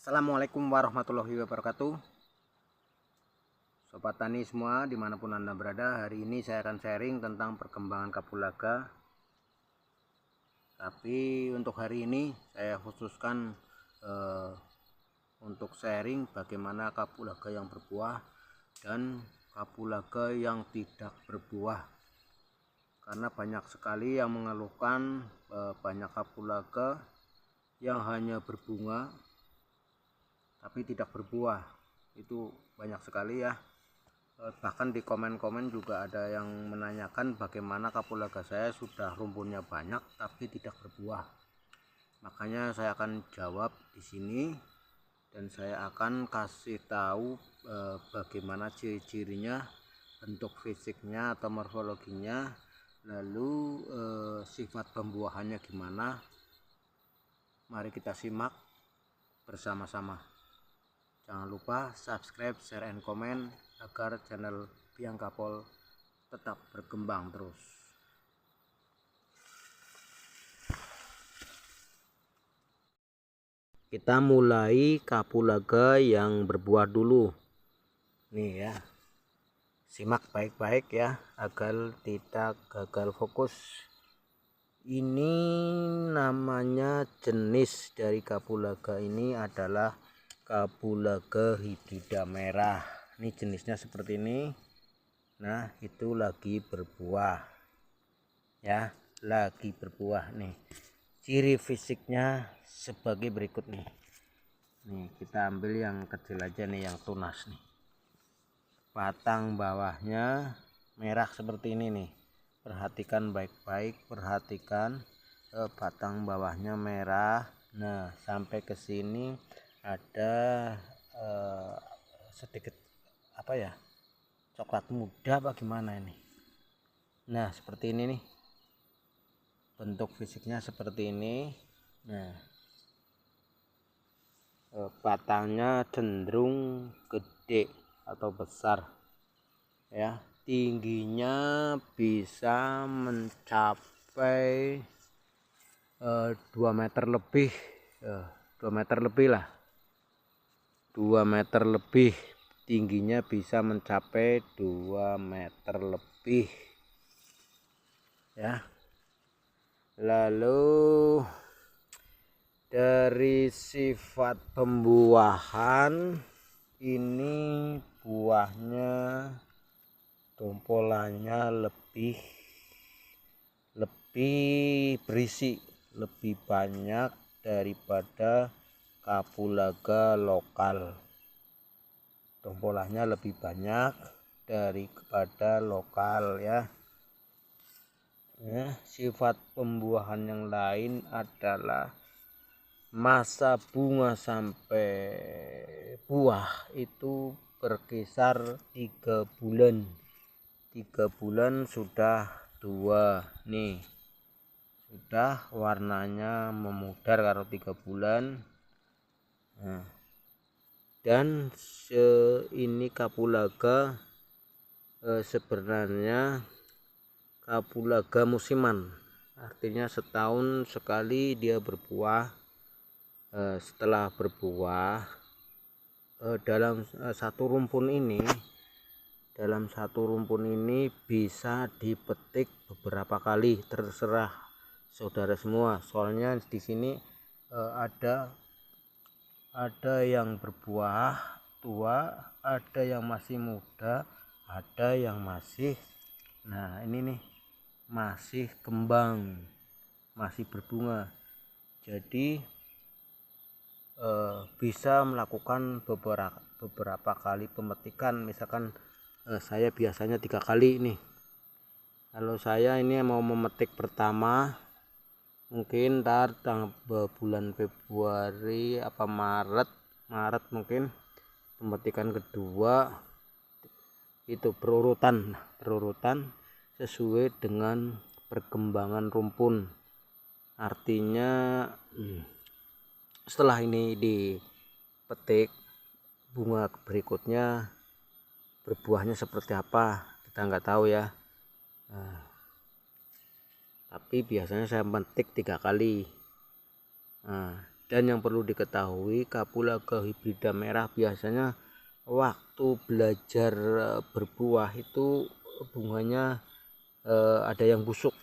Assalamualaikum warahmatullahi wabarakatuh. Sobat tani semua dimanapun Anda berada, hari ini saya akan sharing tentang perkembangan kapulaga. Tapi untuk hari ini saya khususkan untuk sharing bagaimana kapulaga yang berbuah dan kapulaga yang tidak berbuah. Karena banyak sekali yang mengeluhkan banyak kapulaga yang hanya berbunga tapi tidak berbuah. Itu banyak sekali ya. Bahkan di komen-komen juga ada yang menanyakan bagaimana kapulaga saya sudah rumputnya banyak tapi tidak berbuah. Makanya saya akan jawab di sini dan saya akan kasih tahu bagaimana ciri-cirinya, bentuk fisiknya atau morfologinya, lalu sifat pembuahannya gimana. Mari kita simak bersama-sama. Jangan lupa subscribe, share, and comment agar channel Biang Kapol tetap berkembang terus. Kita mulai kapulaga yang berbuah dulu. Nih ya. Simak baik-baik ya agar tidak gagal fokus. Ini namanya jenis dari kapulaga ini adalah kapulaga hibrida merah. Ini jenisnya seperti ini. Nah, itu lagi berbuah. Ya, lagi berbuah nih. Ciri fisiknya sebagai berikut nih. Nih, kita ambil yang kecil aja nih, yang tunas nih. Batang bawahnya merah seperti ini nih. Perhatikan baik-baik, perhatikan batang bawahnya merah. Nah, sampai ke sini ada sedikit apa ya, coklat muda bagaimana ini. Nah, seperti ini nih, bentuk fisiknya seperti ini. Nah, batangnya cenderung gede atau besar ya, tingginya bisa mencapai 2 meter lebih, 2 meter lebih lah, 2 meter lebih, tingginya bisa mencapai 2 meter lebih ya. Lalu dari sifat pembuahan, ini buahnya tompolannya lebih berisi, lebih banyak daripada kapulaga lokal. Tompolannya lebih banyak daripada lokal ya. Sifat pembuahan yang lain adalah masa bunga sampai buah itu berkisar 3 bulan. 3 bulan sudah tua nih, sudah warnanya memudar kalau 3 bulan. Nah, dan ini kapulaga sebenarnya kapulaga musiman, artinya setahun sekali dia berbuah. Setelah berbuah dalam satu rumpun ini bisa dipetik beberapa kali, terserah saudara semua. Soalnya di sini ada yang berbuah tua, ada yang masih muda, ada yang masih, nah ini nih, masih kembang, masih berbunga. Jadi bisa melakukan beberapa kali pemetikan. Misalkan saya biasanya 3 kali nih. Kalau saya ini mau memetik pertama, mungkin ntar bulan Februari apa Maret mungkin. Pemetikan kedua itu berurutan sesuai dengan perkembangan rumpun. Artinya setelah ini dipetik, bunga berikutnya berbuahnya seperti apa kita nggak tahu ya. Tapi biasanya saya petik 3 kali. Dan yang perlu diketahui, kapulaga hibrida merah biasanya waktu belajar berbuah itu bunganya ada yang busuk,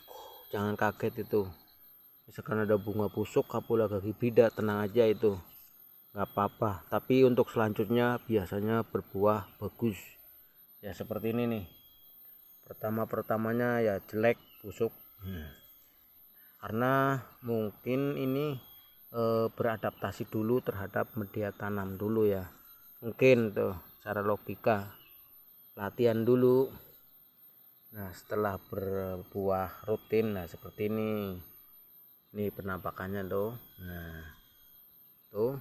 jangan kaget itu. Misalkan ada bunga busuk kapulaga hibrida, tenang aja itu, nggak apa-apa. Tapi untuk selanjutnya biasanya berbuah bagus ya, seperti ini nih. Pertamanya ya jelek, busuk, karena mungkin ini beradaptasi dulu terhadap media tanam dulu ya, mungkin tuh secara logika, latihan dulu. Nah setelah berbuah rutin, nah seperti ini penampakannya tuh. Nah tuh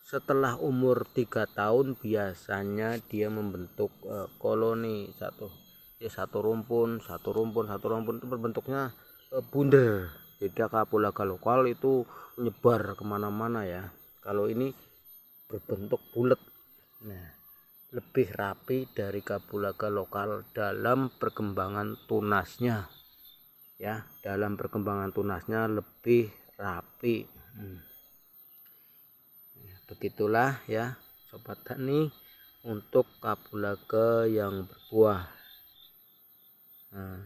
setelah umur 3 tahun biasanya dia membentuk koloni satu rumpun itu berbentuknya bundar. Beda kapulaga lokal itu menyebar kemana-mana ya, kalau ini berbentuk bulat. Nah lebih rapi dari kapulaga lokal dalam perkembangan tunasnya ya, lebih rapi. Begitulah ya sobat tani untuk kapulaga yang berbuah. Nah,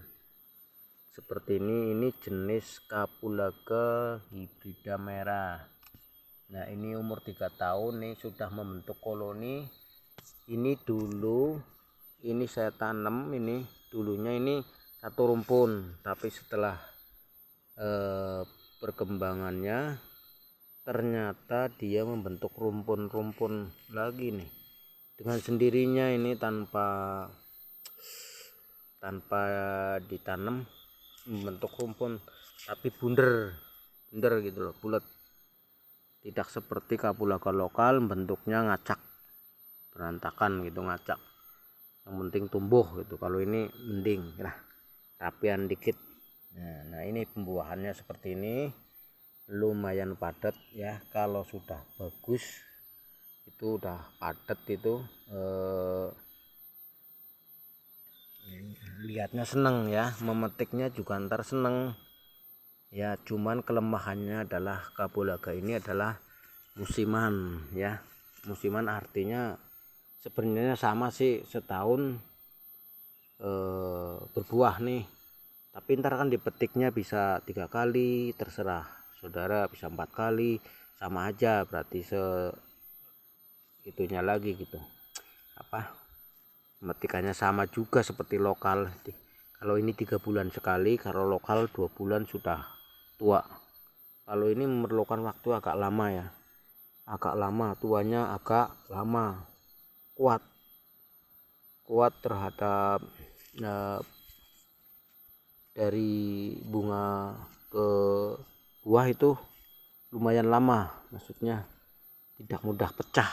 seperti ini jenis kapulaga hibrida merah. Nah ini umur 3 tahun nih sudah membentuk koloni. Ini saya tanam, ini dulunya ini satu rumpun, tapi setelah perkembangannya ternyata dia membentuk rumpun-rumpun lagi nih dengan sendirinya, ini tanpa ditanam, membentuk rumpun tapi bundar gitu loh, bulat. Tidak seperti kapulaga lokal bentuknya ngacak, berantakan gitu, ngacak. Yang penting tumbuh gitu. Kalau ini mending lah, rapian dikit. Nah ini pembuahannya seperti ini, lumayan padat ya. Kalau sudah bagus itu udah padat itu, lihatnya seneng ya, memetiknya juga ntar seneng ya. Cuman kelemahannya adalah kapulaga ini adalah musiman ya. Musiman artinya sebenarnya sama sih, setahun berbuah nih, tapi ntar kan dipetiknya bisa 3 kali, terserah saudara, bisa 4 kali, sama aja berarti itunya lagi gitu, metikannya sama juga seperti lokal. Kalau ini 3 bulan sekali, kalau lokal 2 bulan sudah tua. Kalau ini memerlukan waktu agak lama ya, tuanya agak lama, kuat terhadap dari bunga ke buah itu lumayan lama, maksudnya tidak mudah pecah.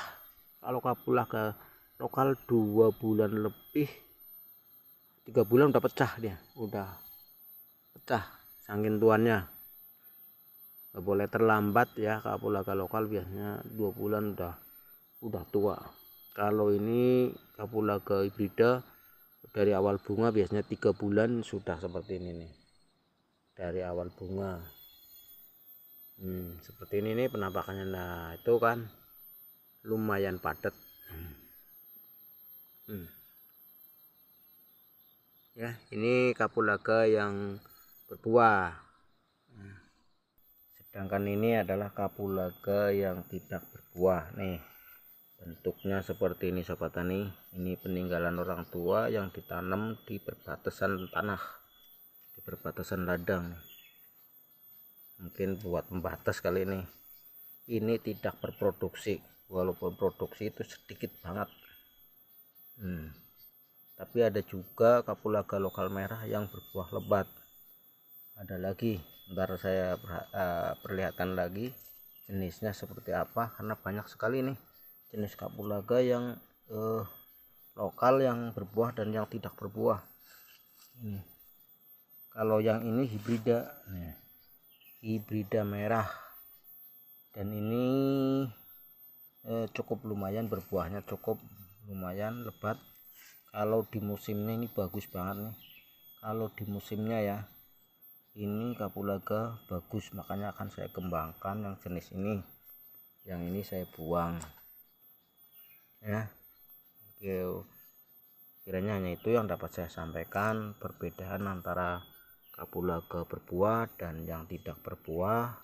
Kalau kapulaga lokal 2 bulan lebih, 3 bulan udah pecah, saking tuannya. Gak boleh terlambat ya, kapulaga lokal biasanya 2 bulan udah tua. Kalau ini kapulaga hibrida dari awal bunga biasanya 3 bulan sudah seperti ini nih, dari awal bunga. Seperti ini nih penampakannya. Nah itu kan lumayan padat. Ya ini kapulaga yang berbuah. Sedangkan ini adalah kapulaga yang tidak berbuah nih, bentuknya seperti ini sobat tani. Ini peninggalan orang tua yang ditanam di perbatasan tanah, di perbatasan ladang, mungkin buat pembatas kali ini. Ini tidak berproduksi, walaupun produksi itu sedikit banget. Tapi ada juga kapulaga lokal merah yang berbuah lebat, ada lagi, ntar saya perlihatkan lagi jenisnya seperti apa, karena banyak sekali nih jenis kapulaga yang lokal yang berbuah dan yang tidak berbuah. Kalau yang ini hibrida merah, dan ini cukup lumayan berbuahnya, cukup lumayan lebat. Kalau di musimnya ini bagus banget nih, kalau di musimnya ya. ini kapulaga bagus, makanya akan saya kembangkan yang jenis ini. Yang ini saya buang ya. Oke, kiranya hanya itu yang dapat saya sampaikan, perbedaan antara kapulaga berbuah dan yang tidak berbuah.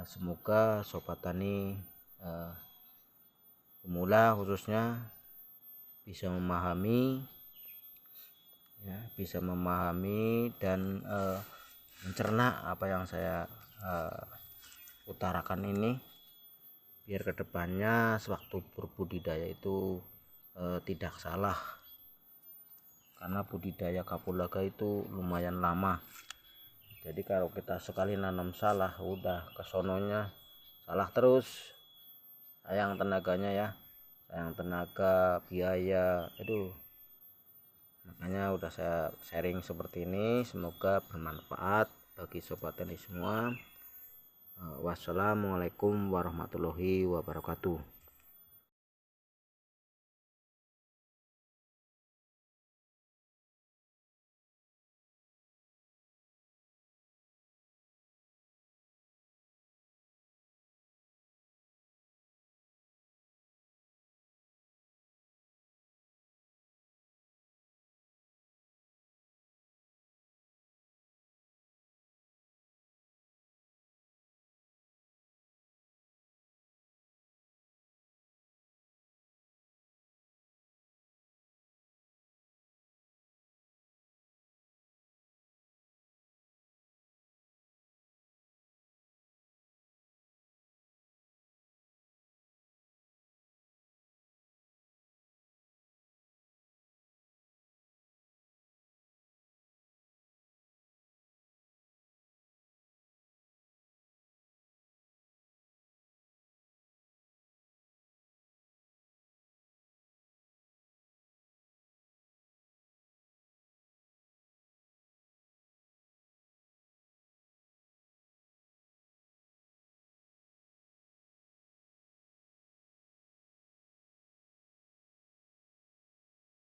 Semoga sobat tani pemula khususnya bisa memahami dan mencerna apa yang saya utarakan ini, biar kedepannya sewaktu berbudidaya itu tidak salah, karena budidaya kapulaga itu lumayan lama. Jadi kalau kita sekali nanam salah, udah kesononya salah terus, sayang tenaganya ya, sayang tenaga, biaya, aduh. Makanya udah saya sharing seperti ini, semoga bermanfaat bagi sobat tani semua. Wassalamualaikum warahmatullahi wabarakatuh.